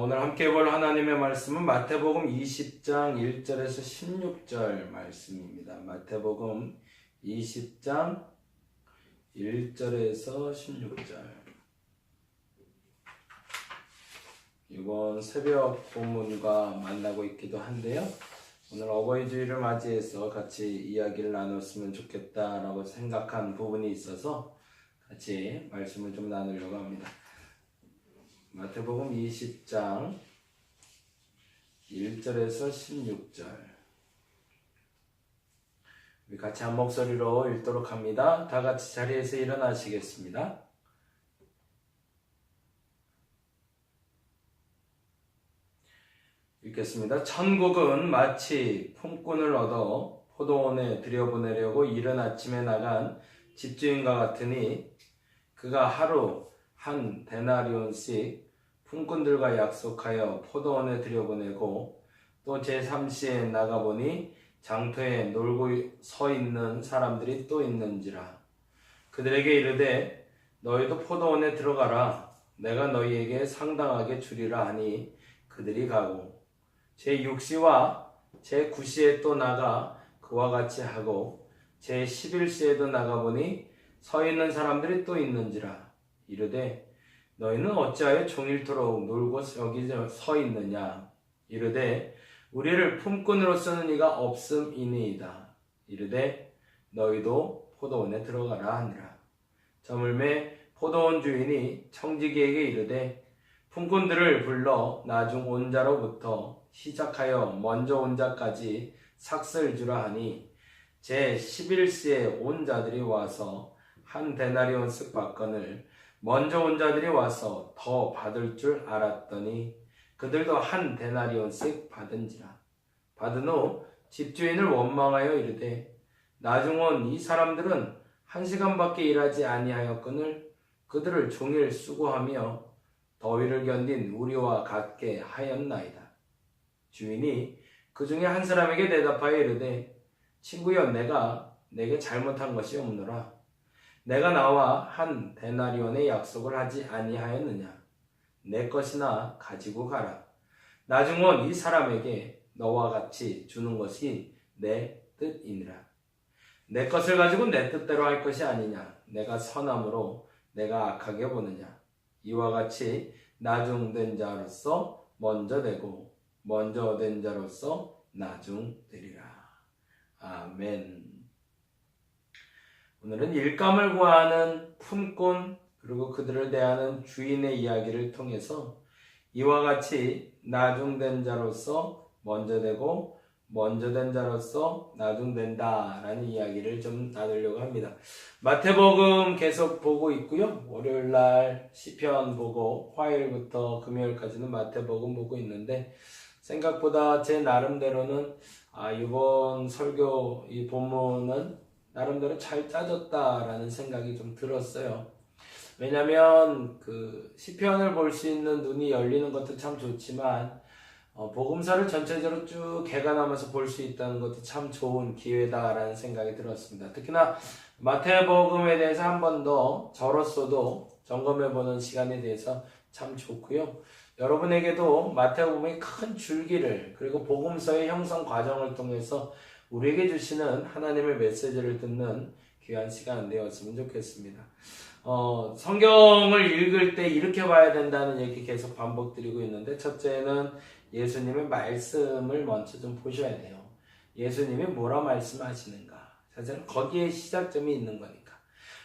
오늘 함께 볼 하나님의 말씀은 마태복음 20장 1절에서 16절 말씀입니다. 마태복음 20장 1절에서 16절. 이번 새벽 본문과 만나고 있기도 한데요. 오늘 어버이 주일을 맞이해서 같이 이야기를 나눴으면 좋겠다라고 생각한 부분이 있어서 같이 말씀을 좀 나누려고 합니다. 마태복음 20장 1절에서 16절. 우리 같이 한 목소리로 읽도록 합니다. 다 같이 자리에서 일어나시겠습니다. 읽겠습니다. 천국은 마치 품꾼을 얻어 포도원에 들여보내려고 이른 아침에 나간 집주인과 같으니 그가 하루 한 데나리온씩 품꾼들과 약속하여 포도원에 들여보내고 또 제3시에 나가보니 장터에 놀고 서 있는 사람들이 또 있는지라. 그들에게 이르되 너희도 포도원에 들어가라. 내가 너희에게 상당하게 주리라 하니 그들이 가고 제6시와 제9시에 또 나가 그와 같이 하고 제11시에도 나가보니 서 있는 사람들이 또 있는지라. 이르되 너희는 어찌하여 종일토록 놀고 여기 서 있느냐. 이르되 우리를 품꾼으로 쓰는 이가 없음이니이다. 이르되 너희도 포도원에 들어가라 하니라. 저물매 포도원 주인이 청지기에게 이르되 품꾼들을 불러 나중 온 자로부터 시작하여 먼저 온 자까지 삭슬 주라 하니 제11시에 온 자들이 와서 한 데나리온씩 받거늘 먼저 온 자들이 와서 더 받을 줄 알았더니 그들도 한 데나리온씩 받은지라. 받은 후 집주인을 원망하여 이르되 나중 온 이 사람들은 1시간밖에 일하지 아니하였거늘 그들을 종일 수고하며 더위를 견딘 우리와 같게 하였나이다. 주인이 그 중에 한 사람에게 대답하여 이르되 친구여 내게 잘못한 것이 없노라. 내가 나와 한 데나리온의 약속을 하지 아니하였느냐. 내 것이나 가지고 가라. 나중 온 이 사람에게 너와 같이 주는 것이 내 뜻이니라. 내 것을 가지고 내 뜻대로 할 것이 아니냐. 내가 선함으로 내가 악하게 보느냐. 이와 같이 나중된 자로서 먼저 되고 먼저 된 자로서 나중되리라. 아멘. 오늘은 일감을 구하는 품꾼 그리고 그들을 대하는 주인의 이야기를 통해서 이와 같이 나중된 자로서 먼저 되고 먼저 된 자로서 나중된다라는 이야기를 좀 나누려고 합니다. 마태복음 계속 보고 있고요. 월요일날 시편 보고 화요일부터 금요일까지는 마태복음 보고 있는데 생각보다 제 나름대로는 이번 설교 이 본문은 나름대로 잘 짜졌다라는 생각이 좀 들었어요. 왜냐면 그 시편을 볼 수 있는 눈이 열리는 것도 참 좋지만 복음서를 전체적으로 쭉 개관하면서 볼 수 있다는 것도 참 좋은 기회다라는 생각이 들었습니다. 특히나 마태복음에 대해서 한 번 더 저로서도 점검해보는 시간에 대해서 참 좋고요. 여러분에게도 마태복음의 큰 줄기를 그리고 복음서의 형성 과정을 통해서 우리에게 주시는 하나님의 메시지를 듣는 귀한 시간 되었으면 좋겠습니다. 성경을 읽을 때 이렇게 봐야 된다는 얘기 계속 반복드리고 있는데 첫째는 예수님의 말씀을 먼저 좀 보셔야 돼요. 예수님이 뭐라 말씀하시는가. 사실은 거기에 시작점이 있는 거니까.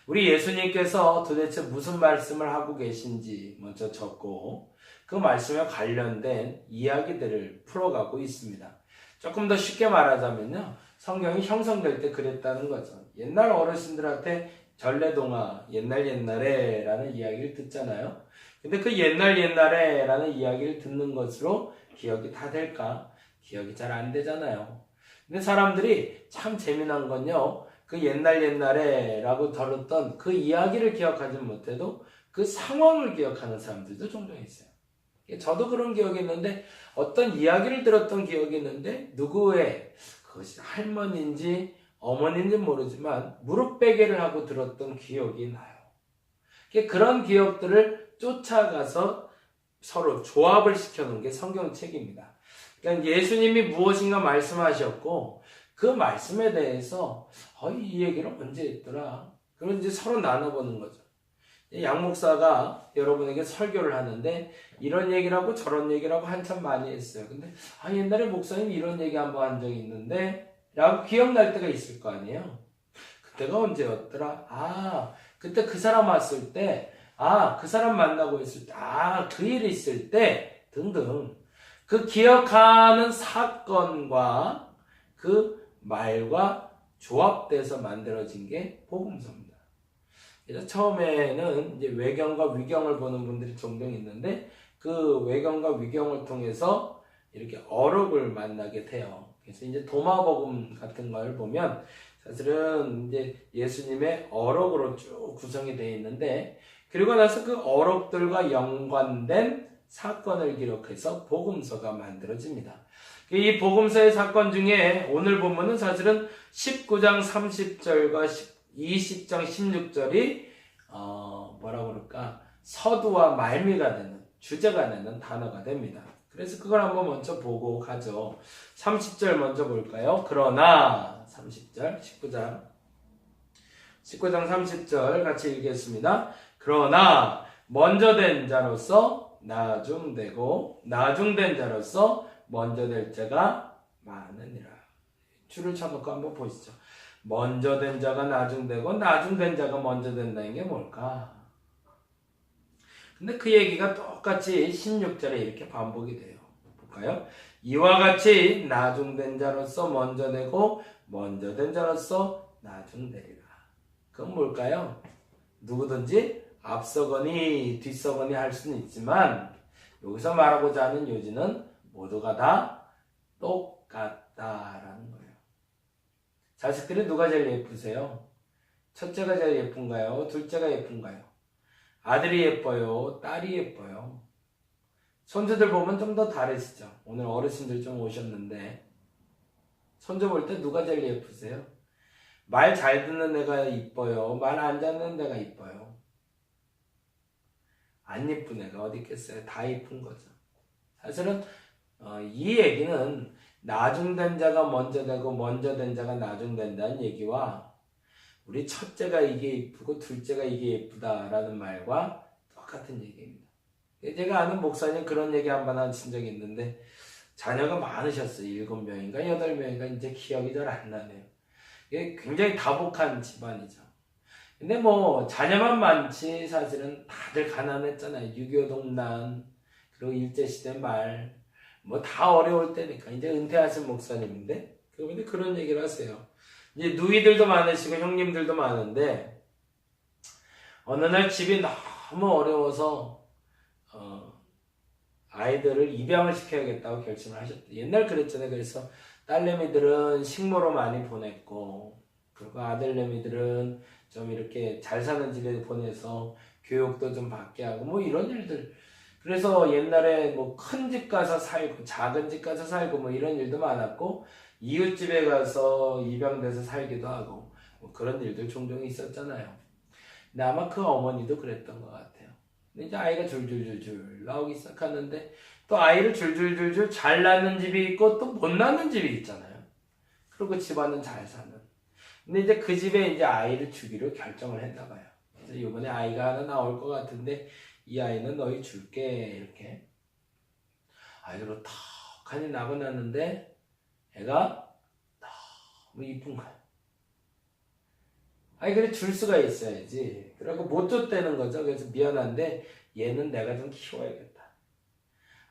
우리 예수님께서 도대체 무슨 말씀을 하고 계신지 먼저 적고 그 말씀에 관련된 이야기들을 풀어가고 있습니다. 조금 더 쉽게 말하자면요. 성경이 형성될 때 그랬다는 거죠. 옛날 어르신들한테 전래동화 옛날에 라는 이야기를 듣잖아요. 근데 그 옛날에 라는 이야기를 듣는 것으로 기억이 다 될까? 기억이 잘 안 되잖아요. 근데 사람들이 참 재미난 건요. 그 옛날에 라고 들었던 그 이야기를 기억하지 못해도 그 상황을 기억하는 사람들도 종종 있어요. 저도 그런 기억이 있는데 어떤 이야기를 들었던 기억이 있는데 누구의 그것이 할머니인지 어머니인지 모르지만 무릎 베개를 하고 들었던 기억이 나요. 그런 기억들을 쫓아가서 서로 조합을 시켜놓은 게 성경책입니다. 그러니까 예수님이 무엇인가 말씀하셨고 그 말씀에 대해서 이 얘기를 언제 했더라? 그럼 이제 서로 나눠보는 거죠. 양 목사가 여러분에게 설교를 하는데 이런 얘기를 하고 저런 얘기를 하고 한참 많이 했어요. 근데 옛날에 목사님 이런 얘기 한번 한 적이 있는데 라고 기억날 때가 있을 거 아니에요. 그때가 언제였더라? 그때 그 사람 왔을 때, 그 사람 만나고 있을 때, 그 일이 있을 때 등등 그 기억하는 사건과 그 말과 조합돼서 만들어진 게 복음서입니다. 그래서 처음에는 이제 외경과 위경을 보는 분들이 종종 있는데 그 외경과 위경을 통해서 이렇게 어록을 만나게 돼요. 그래서 이제 도마복음 같은 걸 보면 사실은 이제 예수님의 어록으로 쭉 구성이 되어 있는데 그리고 나서 그 어록들과 연관된 사건을 기록해서 복음서가 만들어집니다. 이 복음서의 사건 중에 오늘 본문은 사실은 19장 30절과 20장 16절이 뭐라고 그럴까? 서두와 말미가 되는, 주제가 되는 단어가 됩니다. 그래서 그걸 한번 먼저 보고 가죠. 30절 먼저 볼까요? 그러나 30절 19장 30절 같이 읽겠습니다. 그러나 먼저 된 자로서 나중되고 나중된 자로서 먼저 될 자가 많으니라. 줄을 쳐놓고 한번 보시죠. 먼저 된 자가 나중되고 나중된 자가 먼저 된다는 게 뭘까? 근데 그 얘기가 똑같이 16절에 이렇게 반복이 돼요. 볼까요? 이와 같이 나중된 자로서 먼저 되고 먼저 된 자로서 나중되리라. 그건 뭘까요? 누구든지 앞서거니 뒤서거니 할 수는 있지만 여기서 말하고자 하는 요지는 모두가 다 똑같다라는 거예요. 자식들이 누가 제일 예쁘세요? 첫째가 제일 예쁜가요? 둘째가 예쁜가요? 아들이 예뻐요? 딸이 예뻐요? 손주들 보면 좀 더 다르시죠? 오늘 어르신들 좀 오셨는데 손주 볼 때 누가 제일 예쁘세요? 말 잘 듣는 애가 이뻐요? 말 안 듣는 애가 이뻐요? 안 예쁜 애가 어디 있겠어요? 다 이쁜 거죠. 사실은 이 얘기는 나중된 자가 먼저 되고 먼저 된 자가 나중된다는 얘기와 우리 첫째가 이게 이쁘고 둘째가 이게 예쁘다라는 말과 똑같은 얘기입니다. 제가 아는 목사님 그런 얘기 한번 하신 적이 있는데 자녀가 많으셨어요. 7명인가 8명인가 이제 기억이 잘 안 나네요. 이게 굉장히 다복한 집안이죠. 근데 자녀만 많지 사실은 다들 가난했잖아요. 6.25 동란 그리고 일제시대 말 다 어려울 때니까 이제 은퇴하신 목사님인데 그런데 그런 얘기를 하세요. 이제 누이들도 많으시고 형님들도 많은데 어느 날 집이 너무 어려워서 아이들을 입양을 시켜야겠다고 결심을 하셨대요. 옛날 그랬잖아요. 그래서 딸내미들은 식모로 많이 보냈고 그리고 아들내미들은 좀 이렇게 잘 사는 집에 보내서 교육도 좀 받게 하고 이런 일들. 그래서 옛날에 큰 집 가서 살고 작은 집 가서 살고 이런 일도 많았고 이웃집에 가서 입양돼서 살기도 하고 그런 일들 종종 있었잖아요. 근데 아마 그 어머니도 그랬던 것 같아요. 근데 이제 아이가 줄줄줄줄 나오기 시작하는데 또 아이를 줄줄줄줄 잘 낳는 집이 있고 또 못 낳는 집이 있잖아요. 그리고 집안은 잘 사는. 근데 이제 그 집에 이제 아이를 주기로 결정을 했나 봐요. 그래서 이번에 아이가 하나 나올 것 같은데 이 아이는 너희 줄게 이렇게. 아이를 턱하니 낳고 났는데 애가 너무 이쁜 거야. 그래 줄 수가 있어야지. 그러고 못 줬다는 거죠. 그래서 미안한데 얘는 내가 좀 키워야겠다.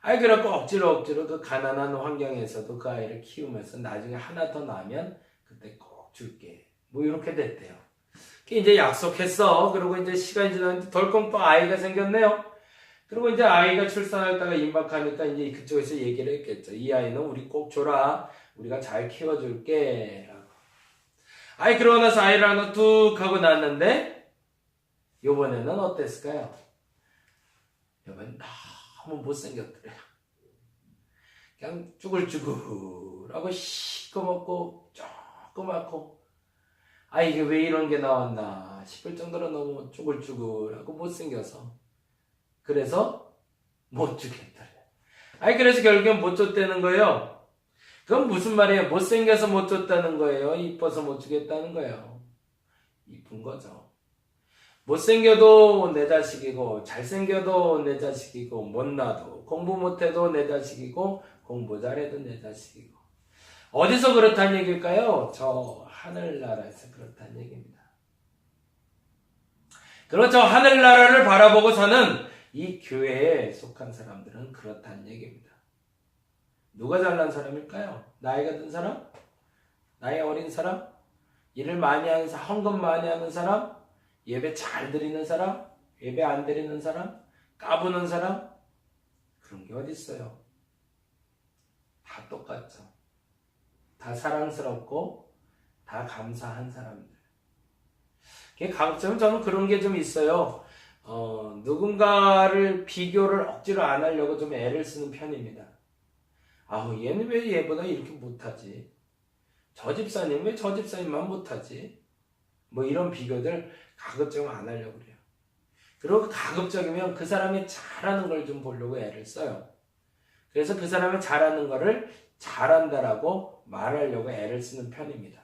그래갖고 억지로 그 가난한 환경에서도 그 아이를 키우면서 나중에 하나 더 낳으면 그때 꼭 줄게. 이렇게 됐대요. 이제 약속했어. 그리고 이제 시간이 지났는데 덜컹 또 아이가 생겼네요. 그리고 이제 아이가 출산하다가 임박하니까 이제 그쪽에서 얘기를 했겠죠. 이 아이는 우리 꼭 줘라. 우리가 잘 키워줄게. 라고. 그러고 나서 아이를 하나 뚝 하고 낳았는데 요번에는 어땠을까요? 요번엔 너무 못생겼더래요. 그냥 쭈글쭈글하고 시꺼멓고 조그맣고 이게 왜 이런 게 나왔나 싶을 정도로 너무 쭈글쭈글하고 못생겨서 그래서 못 주겠더래. 아니 그래서 결국엔 못 줬다는 거예요. 그건 무슨 말이에요? 못생겨서 못 줬다는 거예요? 이뻐서 못 주겠다는 거예요? 이쁜 거죠. 못생겨도 내 자식이고 잘생겨도 내 자식이고 못나도 공부 못해도 내 자식이고 공부 잘해도 내 자식이고. 어디서 그렇다는 얘기일까요? 저 하늘나라에서 그렇다는 얘기입니다. 그렇죠. 하늘나라를 바라보고 사는 이 교회에 속한 사람들은 그렇다는 얘기입니다. 누가 잘난 사람일까요? 나이가 든 사람? 나이 어린 사람? 일을 많이 하는 사람? 헌금 많이 하는 사람? 예배 잘 드리는 사람? 예배 안 드리는 사람? 까부는 사람? 그런 게 어디 있어요? 다 똑같죠. 다 사랑스럽고 다 감사한 사람들. 가급적이면 저는 그런 게 좀 있어요. 누군가를 비교를 억지로 안 하려고 좀 애를 쓰는 편입니다. 아우 얘는 왜 얘보다 이렇게 못하지? 저 집사님 왜 저 집사님만 못하지? 뭐 이런 비교들 가급적이면 안 하려고 그래요. 그리고 가급적이면 그 사람이 잘하는 걸 좀 보려고 애를 써요. 그래서 그 사람이 잘하는 거를 잘한다라고 말하려고 애를 쓰는 편입니다.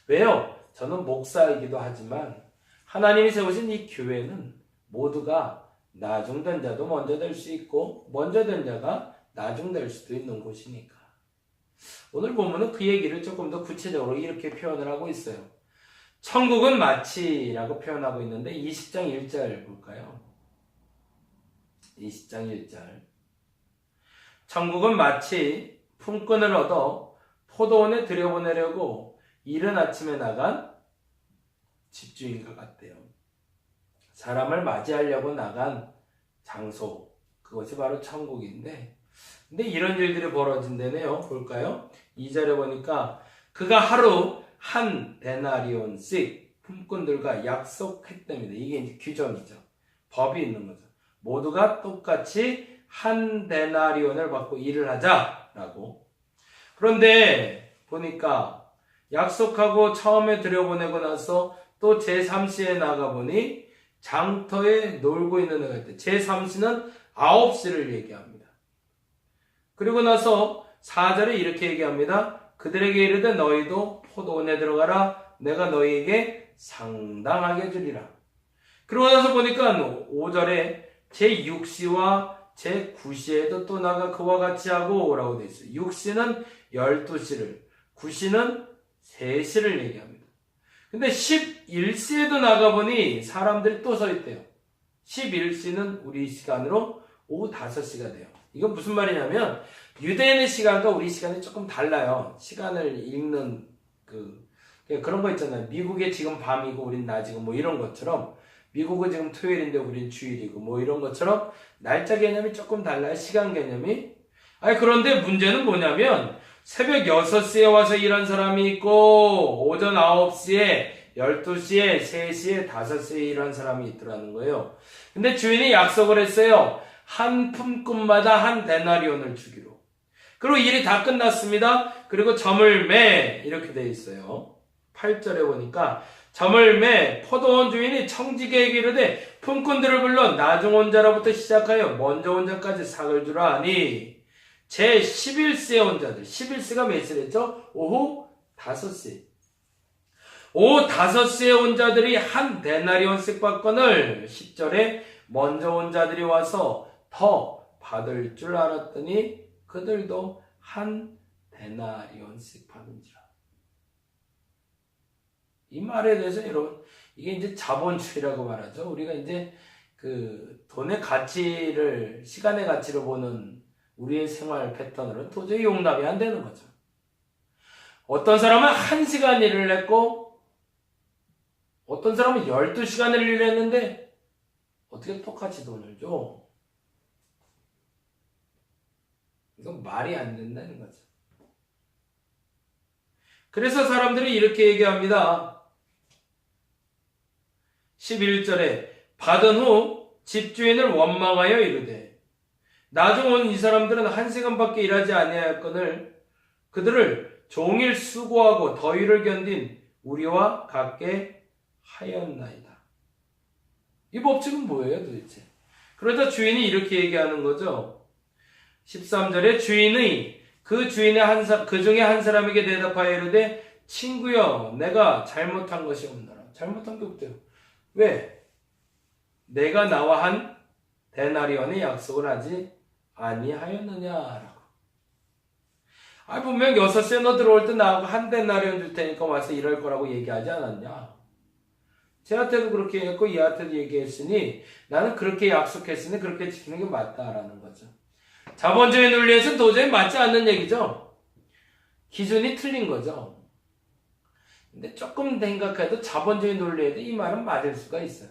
왜요? 저는 목사이기도 하지만 하나님이 세우신 이 교회는 모두가 나중된 자도 먼저 될 수 있고 먼저 된 자가 나중될 수도 있는 곳이니까. 오늘 본문은 그 얘기를 조금 더 구체적으로 이렇게 표현을 하고 있어요. 천국은 마치라고 표현하고 있는데 20장 1절 볼까요? 20장 1절. 천국은 마치 품꾼을 얻어 포도원에 들여보내려고 이른 아침에 나간 집주인과 같대요. 사람을 맞이하려고 나간 장소, 그것이 바로 천국인데, 근데 이런 일들이 벌어진다네요. 볼까요? 2절에 보니까 그가 하루 한 데나리온씩 품꾼들과 약속했답니다. 이게 이제 규정이죠. 법이 있는 거죠. 모두가 똑같이 한 데나리온을 받고 일을 하자라고. 그런데 보니까 약속하고 처음에 들여보내고 나서 또 제3시에 나가보니 장터에 놀고 있는 애가 있대. 제3시는 9시를 얘기합니다. 그리고 나서 4절에 이렇게 얘기합니다. 그들에게 이르되 너희도 포도원에 들어가라. 내가 너희에게 상당하게 주리라. 그러고 나서 보니까 5절에 제6시와 제9시에도 또 나가 그와 같이 하고 오라고 되어 있어요. 6시는 12시를, 9시는 3시를 얘기합니다. 근데 11시에도 나가보니 사람들이 또 서 있대요. 11시는 우리 시간으로 오후 5시가 돼요. 이건 무슨 말이냐면 유대인의 시간과 우리 시간이 조금 달라요. 시간을 읽는 그런 거 있잖아요. 미국에 지금 밤이고 우린 낮이고 뭐 이런 것처럼 미국은 지금 토요일인데 우린 주일이고 뭐 이런 것처럼 날짜 개념이 조금 달라요. 시간 개념이. 그런데 문제는 뭐냐면 새벽 6시에 와서 일한 사람이 있고 오전 9시에 12시에 3시에 5시에 일한 사람이 있더라는 거예요. 근데 주인이 약속을 했어요. 한 품꾼마다 한 데나리온을 주기로. 그리고 일이 다 끝났습니다. 그리고 점을 매 이렇게 돼 있어요. 8절에 보니까 점을 매 포도원 주인이 청지기에게 이르되 품꾼들을 불러 나중 온 자로부터 시작하여 먼저 온 자까지 삭을 주라 하니 제 11시에 온 자들, 11시가 몇 시랬죠? 오후 5시. 오후 5시에 온 자들이 한 데나리온씩 받거늘 10절에 먼저 온 자들이 와서 더 받을 줄 알았더니 그들도 한 데나리온씩 받은지라. 이 말에 대해서 여러분, 이게 이제 자본주의라고 말하죠. 우리가 이제 돈의 가치를, 시간의 가치를 보는 우리의 생활 패턴으로는 도저히 용납이 안 되는 거죠. 어떤 사람은 1시간 일을 했고, 어떤 사람은 12시간을 일을 했는데, 어떻게 똑같이 돈을 줘? 이건 말이 안 된다는 거죠. 그래서 사람들이 이렇게 얘기합니다. 11절에 받은 후 집주인을 원망하여 이르되 나중 온 이 사람들은 1시간밖에 일하지 아니하였거늘 그들을 종일 수고하고 더위를 견딘 우리와 같게 하였나이다. 이 법칙은 뭐예요 도대체? 그러자 주인이 이렇게 얘기하는 거죠. 13절에 주인의 그 중에 한 사람에게 대답하여 이르되 친구여 내가 잘못한 것이 없노라. 잘못한 게 없대요. 왜? 내가 나와 한 데나리온의 약속을 하지 아니하였느냐라고. 분명 6시에 너 들어올 때 나하고 한 데나리온 줄 테니까 와서 일할 거라고 얘기하지 않았냐. 쟤한테도 그렇게 했고 얘한테도 얘기했으니 나는 그렇게 약속했으니 그렇게 지키는 게 맞다라는 거죠. 자본주의 논리에서는 도저히 맞지 않는 얘기죠. 기준이 틀린 거죠. 근데 조금 생각해도 자본주의 논리에도 이 말은 맞을 수가 있어요.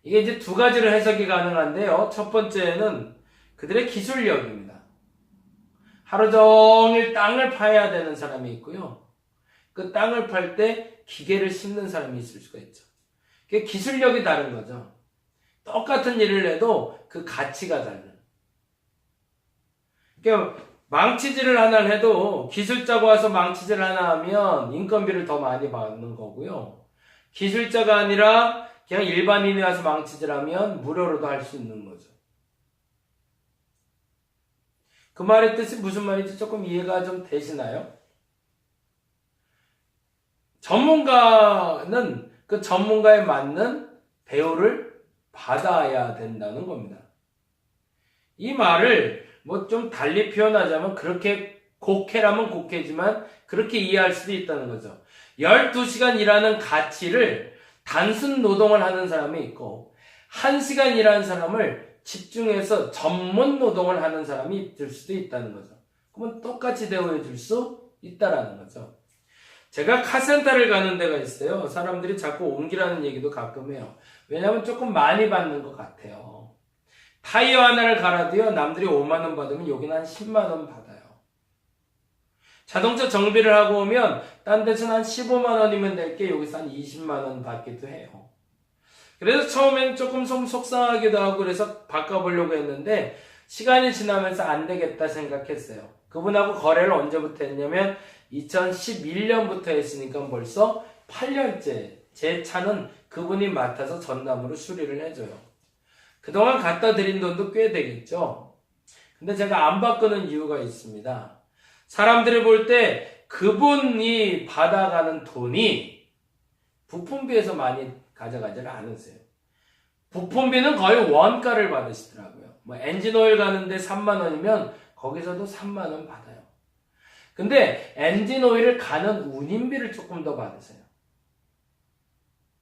이게 이제 두 가지로 해석이 가능한데요. 첫 번째는 그들의 기술력입니다. 하루 종일 땅을 파야 되는 사람이 있고요. 그 땅을 팔 때 기계를 심는 사람이 있을 수가 있죠. 그게 기술력이 다른 거죠. 똑같은 일을 해도 그 가치가 달라요. 그러니까 망치질을 하나를 해도 기술자가 와서 망치질 하나 하면 인건비를 더 많이 받는 거고요. 기술자가 아니라 그냥 일반인이 와서 망치질 하면 무료로도 할 수 있는 거죠. 그 말의 뜻이 무슨 말인지 조금 이해가 좀 되시나요? 전문가는 그 전문가에 맞는 대우를 받아야 된다는 겁니다. 이 말을 뭐 좀 달리 표현하자면 그렇게 곡해라면 곡해지만 그렇게 이해할 수도 있다는 거죠. 12시간 일하는 가치를 단순 노동을 하는 사람이 있고 1시간 일하는 사람을 집중해서 전문 노동을 하는 사람이 있을 수도 있다는 거죠. 그러면 똑같이 대우해 줄 수 있다라는 거죠. 제가 카센터를 가는 데가 있어요. 사람들이 자꾸 옮기라는 얘기도 가끔 해요. 왜냐하면 조금 많이 받는 것 같아요. 타이어 하나를 갈아도요. 남들이 5만 원 받으면 여기는 한 10만 원 받아요. 자동차 정비를 하고 오면 딴 데서는 한 15만 원이면 될 게 여기서 한 20만 원 받기도 해요. 그래서 처음엔 조금 속상하기도 하고 그래서 바꿔보려고 했는데 시간이 지나면서 안 되겠다 생각했어요. 그분하고 거래를 언제부터 했냐면 2011년부터 했으니까 벌써 8년째 제 차는 그분이 맡아서 전담으로 수리를 해줘요. 그동안 갖다 드린 돈도 꽤 되겠죠. 근데 제가 안 바꾸는 이유가 있습니다. 사람들이 볼 때 그분이 받아가는 돈이 부품비에서 많이 가져가지를 않으세요. 부품비는 거의 원가를 받으시더라고요. 뭐 엔진오일 가는데 3만 원이면 거기서도 3만 원 받아요. 근데 엔진오일을 가는 운임비를 조금 더 받으세요.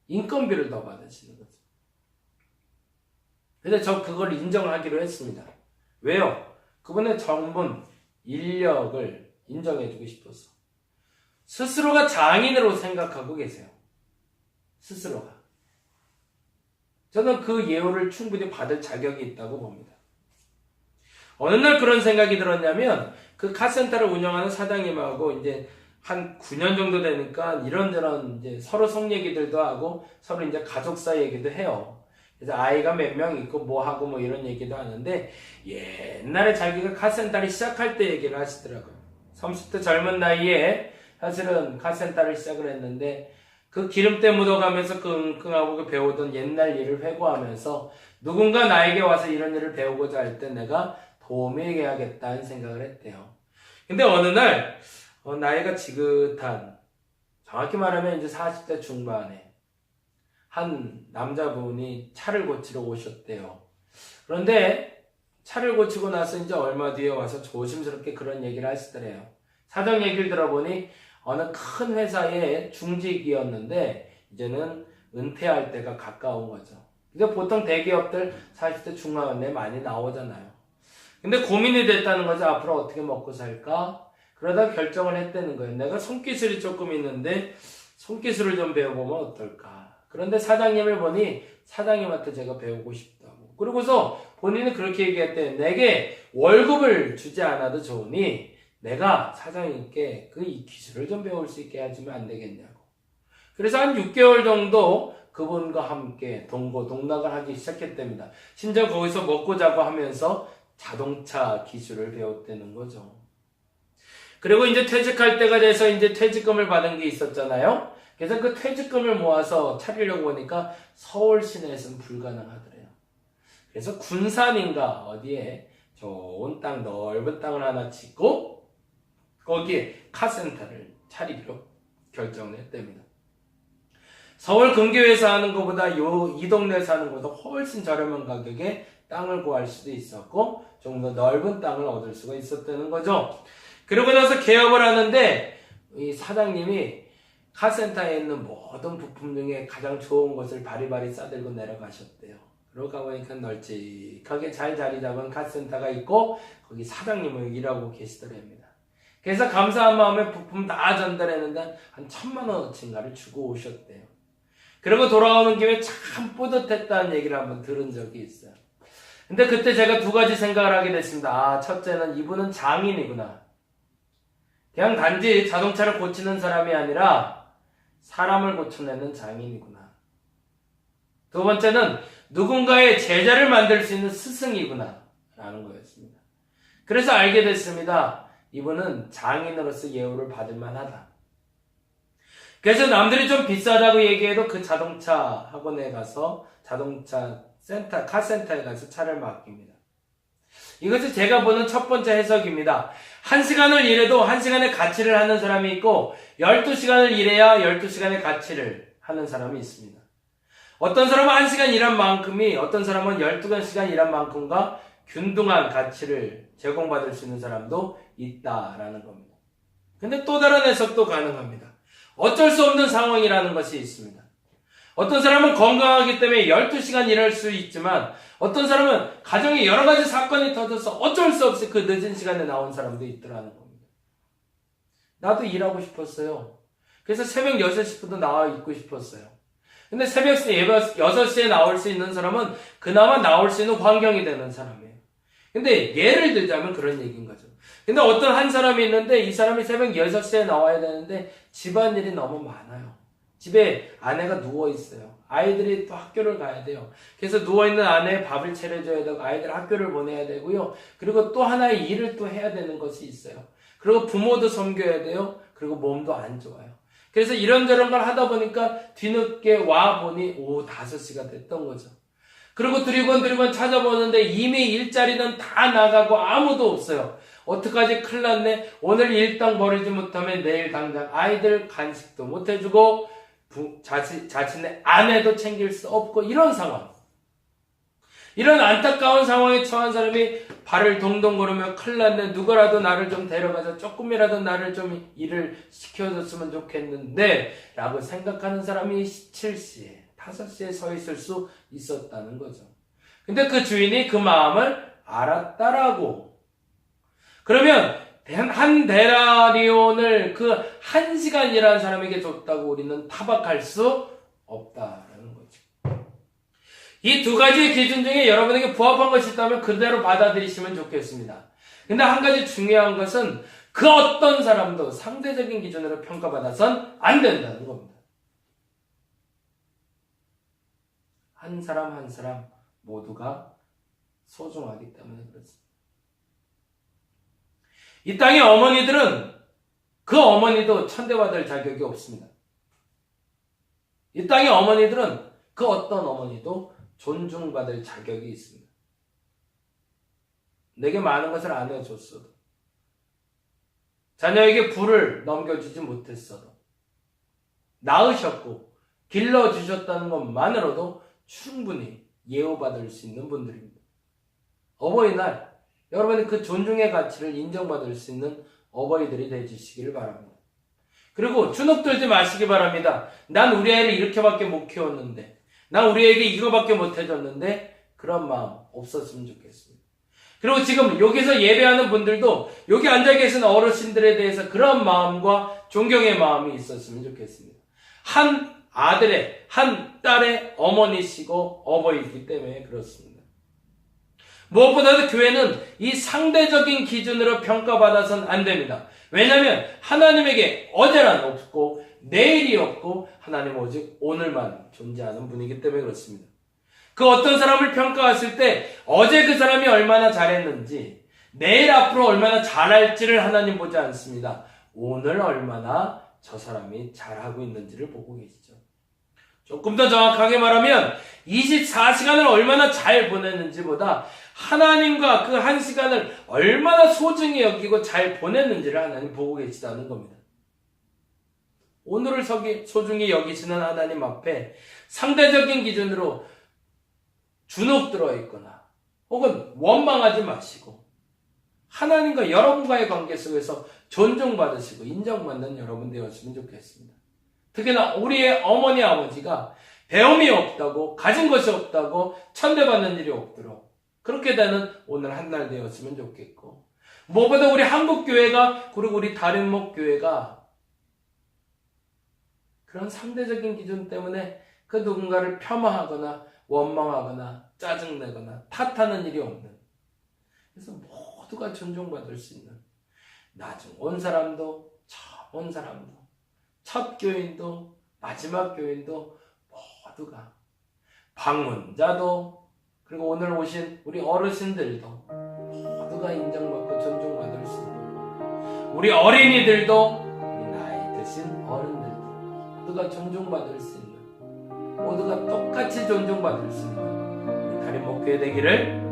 인건비를 더 받으시는 거죠. 근데 저 그걸 인정을 하기로 했습니다. 왜요? 그분의 전문 인력을 인정해주고 싶어서. 스스로가 장인으로 생각하고 계세요. 스스로가. 저는 그 예우를 충분히 받을 자격이 있다고 봅니다. 어느 날 그런 생각이 들었냐면 그 카센터를 운영하는 사장님하고 이제 한 9년 정도 되니까 이런저런 이제 서로 속 얘기들도 하고 서로 이제 가족사 얘기도 해요. 그래서 아이가 몇 명 있고 뭐 하고 뭐 이런 얘기도 하는데 옛날에 자기가 카센터를 시작할 때 얘기를 하시더라고요. 30대 젊은 나이에 사실은 카센터를 시작을 했는데 그 기름때 묻어가면서 끙끙하고 배우던 옛날 일을 회고하면서 누군가 나에게 와서 이런 일을 배우고자 할 때 내가 도움이 해야겠다는 생각을 했대요. 근데 어느 날 나이가 지긋한 정확히 말하면 이제 40대 중반에 한 남자분이 차를 고치러 오셨대요. 그런데 차를 고치고 나서 이제 얼마 뒤에 와서 조심스럽게 그런 얘기를 하시더래요. 사정 얘기를 들어보니 어느 큰 회사의 중직이었는데 이제는 은퇴할 때가 가까운 거죠. 근데 보통 대기업들 40대 중반에 많이 나오잖아요. 근데 고민이 됐다는 거죠. 앞으로 어떻게 먹고 살까? 그러다 결정을 했다는 거예요. 내가 손기술이 조금 있는데 손기술을 좀 배워보면 어떨까? 그런데 사장님을 보니 사장님한테 제가 배우고 싶다고. 그러고서 본인은 그렇게 얘기했대. 내게 월급을 주지 않아도 좋으니 내가 사장님께 그 이 기술을 좀 배울 수 있게 해주면 안 되겠냐고. 그래서 한 6개월 정도 그분과 함께 동고동락을 하기 시작했답니다. 심지어 거기서 먹고 자고 하면서 자동차 기술을 배웠다는 거죠. 그리고 이제 퇴직할 때가 돼서 이제 퇴직금을 받은 게 있었잖아요. 그래서 그 퇴직금을 모아서 차리려고 보니까 서울 시내에서는 불가능하더래요. 그래서 군산인가 어디에 좋은 땅, 넓은 땅을 하나 짓고 거기에 카센터를 차리기로 결정을 했답니다. 서울 근교에서 하는 것보다 이 동네에서 하는 것보다 훨씬 저렴한 가격에 땅을 구할 수도 있었고 좀 더 넓은 땅을 얻을 수가 있었다는 거죠. 그러고 나서 개업을 하는데 이 사장님이 카센터에 있는 모든 부품 중에 가장 좋은 것을 바리바리 싸들고 내려가셨대요. 그러고 가보니까 널찍하게 잘 자리 잡은 카센터가 있고 거기 사장님을 일하고 계시더랍니다. 그래서 감사한 마음에 부품 다 전달했는데 한 1,000,000원어치인가를 주고 오셨대요. 그리고 돌아오는 김에 참 뿌듯했다는 얘기를 한번 들은 적이 있어요. 근데 그때 제가 두 가지 생각을 하게 됐습니다. 아, 첫째는 이분은 장인이구나. 그냥 단지 자동차를 고치는 사람이 아니라 사람을 고쳐내는 장인이구나. 두 번째는 누군가의 제자를 만들 수 있는 스승이구나 라는 거였습니다. 그래서 알게 됐습니다. 이분은 장인으로서 예우를 받을 만하다. 그래서 남들이 좀 비싸다고 얘기해도 그 자동차 학원에 가서 자동차 센터, 카센터에 가서 차를 맡깁니다. 이것이 제가 보는 첫 번째 해석입니다. 1시간을 일해도 1시간의 가치를 하는 사람이 있고 12시간을 일해야 12시간의 가치를 하는 사람이 있습니다. 어떤 사람은 1시간 일한 만큼이 어떤 사람은 12시간 일한 만큼과 균등한 가치를 제공받을 수 있는 사람도 있다라는 겁니다. 근데 또 다른 해석도 가능합니다. 어쩔 수 없는 상황이라는 것이 있습니다. 어떤 사람은 건강하기 때문에 12시간 일할 수 있지만 어떤 사람은 가정에 여러 가지 사건이 터져서 어쩔 수 없이 그 늦은 시간에 나온 사람도 있더라는 겁니다. 나도 일하고 싶었어요. 그래서 새벽 6시부터 나와 있고 싶었어요. 근데 새벽 6시에 나올 수 있는 사람은 그나마 나올 수 있는 환경이 되는 사람이에요. 근데 예를 들자면 그런 얘기인 거죠. 근데 어떤 한 사람이 있는데 이 사람이 새벽 6시에 나와야 되는데 집안일이 너무 많아요. 집에 아내가 누워있어요. 아이들이 또 학교를 가야 돼요. 그래서 누워있는 아내의 밥을 차려줘야 되고 아이들 학교를 보내야 되고요. 그리고 또 하나의 일을 또 해야 되는 것이 있어요. 그리고 부모도 섬겨야 돼요. 그리고 몸도 안 좋아요. 그래서 이런저런 걸 하다 보니까 뒤늦게 와보니 오후 5시가 됐던 거죠. 그리고 두리번 찾아보는데 이미 일자리는 다 나가고 아무도 없어요. 어떡하지? 큰일 났네. 오늘 일당 벌이지 못하면 내일 당장 아이들 간식도 못 해주고 자신의 아내도 챙길 수 없고 이런 상황. 이런 안타까운 상황에 처한 사람이 발을 동동 구르며 큰일 났네. 누구라도 나를 좀 데려가서 조금이라도 나를 좀 일을 시켜줬으면 좋겠는데 라고 생각하는 사람이 7시에 5시에 서 있을 수 있었다는 거죠. 근데 그 주인이 그 마음을 알았다라고. 그러면 한 데나리온을 그 1시간 일한 사람에게 줬다고 우리는 타박할 수 없다라는 거죠. 이 두 가지의 기준 중에 여러분에게 부합한 것이 있다면 그대로 받아들이시면 좋겠습니다. 근데 한 가지 중요한 것은 그 어떤 사람도 상대적인 기준으로 평가받아선 안 된다는 겁니다. 한 사람 한 사람 모두가 소중하기 때문에 그렇습니다. 이 땅의 어머니들은 그 어머니도 천대받을 자격이 없습니다. 이 땅의 어머니들은 그 어떤 어머니도 존중받을 자격이 있습니다. 내게 많은 것을 안 해줬어도, 자녀에게 불을 넘겨주지 못했어도, 낳으셨고 길러주셨다는 것만으로도 충분히 예우받을 수 있는 분들입니다. 어버이날 여러분이 그 존중의 가치를 인정받을 수 있는 어버이들이 되주시기를 바랍니다. 그리고 주눅 들지 마시기 바랍니다. 난 우리 애를 이렇게밖에 못 키웠는데, 난 우리 애에게 이거밖에 못 해줬는데, 그런 마음 없었으면 좋겠습니다. 그리고 지금 여기서 예배하는 분들도 여기 앉아 계신 어르신들에 대해서 그런 마음과 존경의 마음이 있었으면 좋겠습니다. 한 아들의, 한 딸의 어머니시고 어버이이기 때문에 그렇습니다. 무엇보다도 교회는 이 상대적인 기준으로 평가받아서는 안 됩니다. 왜냐하면 하나님에게 어제란 없고 내일이 없고 하나님 오직 오늘만 존재하는 분이기 때문에 그렇습니다. 그 어떤 사람을 평가했을 때 어제 그 사람이 얼마나 잘했는지 내일 앞으로 얼마나 잘할지를 하나님 보지 않습니다. 오늘 얼마나 저 사람이 잘하고 있는지를 보고 계시죠. 조금 더 정확하게 말하면 24시간을 얼마나 잘 보냈는지보다 하나님과 그 한 시간을 얼마나 소중히 여기고 잘 보냈는지를 하나님 보고 계시다는 겁니다. 오늘을 소중히 여기시는 하나님 앞에 상대적인 기준으로 주눅 들어 있거나 혹은 원망하지 마시고 하나님과 여러분과의 관계 속에서 존중받으시고 인정받는 여러분 되었으면 좋겠습니다. 특히나 우리의 어머니 아버지가 배움이 없다고 가진 것이 없다고 천대받는 일이 없도록 그렇게 되는 오늘 한 날 되었으면 좋겠고 무엇보다 우리 한국교회가 그리고 우리 다른 목교회가 그런 상대적인 기준 때문에 그 누군가를 폄하하거나 원망하거나 짜증내거나 탓하는 일이 없는 그래서 모두가 존중받을 수 있는 나중 온 사람도 처음 온 사람도 첫 교인도 마지막 교인도 모두가 방문자도 그리고 오늘 오신 우리 어르신들도 모두가 인정받고 존중받을 수 있는 우리 어린이들도 우리 나이 드신 어른들도 모두가 존중받을 수 있는 모두가 똑같이 존중받을 수 있는 우리 다른 목교회 되기를